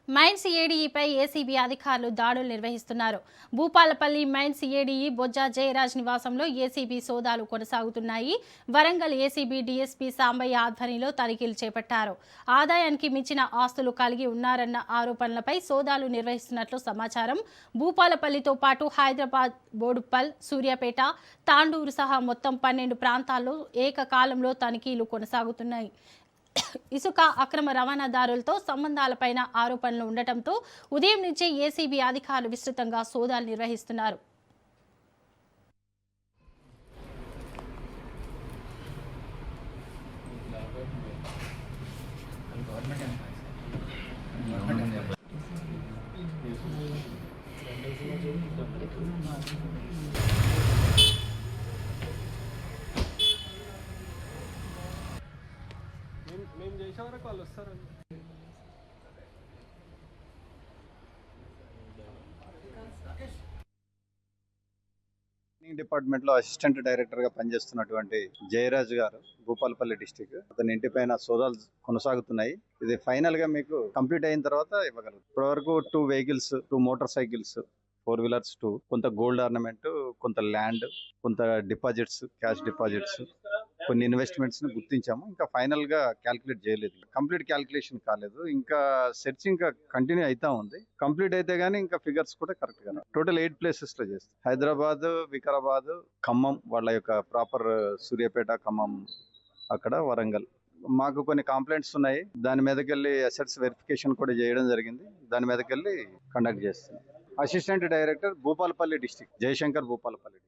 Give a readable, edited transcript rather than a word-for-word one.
Mines ఏడీఈపై ACB అధికారులు దాడులు నిర్వహిస్తున్నారు. భూపాలపల్లి మైన్స్ ఏడీఈ బొజ్జా జయరాజ్ నివాసంలో ఏసీబీ సోదాలు కొనసాగుతున్నాయి. వరంగల్ ఏసీబీ డీఎస్పీ సాంబయ్య ఆధ్వర్యంలో తనిఖీలు చేపట్టారు. ఆదాయానికి మించిన ఆస్తులు కలిగి ఉన్నారన్న ఆరోపణలపై సోదాలు నిర్వహిస్తున్నట్లు సమాచారం. భూపాలపల్లితో పాటు హైదరాబాద్, బోడుప్పల్, సూర్యాపేట, తాండూరు సహా మొత్తం 12 ప్రాంతాల్లో ఏకకాలంలో తనిఖీలు కొనసాగుతున్నాయి. ఇసుక అక్రమ రవాణాదారులతో సంబంధాలపైన ఆరోపణలు ఉండటంతో ఉదయం నుంచే ఏసీబీ అధికారులు విస్తృతంగా సోదాలు నిర్వహిస్తున్నారు. మేము చేసే వరకు వాళ్ళు వస్తారండి. డిపార్ట్మెంట్ లో అసిస్టెంట్ డైరెక్టర్ గా పనిచేస్తున్నటువంటి జయరాజ్ గారు, భూపాలపల్లి డిస్టిక్, అతని ఇంటిపైన సోదాలు కొనసాగుతున్నాయి. ఇది ఫైనల్ గా మీకు కంప్లీట్ అయిన తర్వాత ఇవ్వగలరు. ఇప్పటి వరకు 2 వెహికల్స్, 2 మోటార్ సైకిల్స్, 4 వీలర్స్, 2 కొంత గోల్డ్ ఆర్నమెంట్, కొంత ల్యాండ్, కొంత డిపాజిట్స్, క్యాష్ డిపాజిట్స్, కొన్ని ఇన్వెస్ట్మెంట్స్ ని గుర్తించాము. ఇంకా ఫైనల్ గా క్యాల్కులేట్ చేయలేదు, కంప్లీట్ క్యాల్కులేషన్ కాలేదు. ఇంకా సెర్చింగ్ కంటిన్యూ అవుతా ఉంది. కంప్లీట్ అయితే గానీ ఇంకా ఫిగర్స్ కూడా కరెక్ట్ గా టోటల్ 8 ప్లేసెస్ లో చేస్తాం. హైదరాబాద్, వికారాబాద్, ఖమ్మం, వాళ్ళ యొక్క ప్రాపర్ సూర్యాపేట, ఖమ్మం, అక్కడ వరంగల్. మాకు కొన్ని కంప్లైంట్స్ ఉన్నాయి. దాని మీదకెళ్ళి అసెట్స్ వెరిఫికేషన్ కూడా చేయడం జరిగింది. దాని మీదకెళ్ళి కండక్ట్ చేస్తున్నాం. Assistant director, Bhupalpalli district, Jayashankar, Bhupalpally.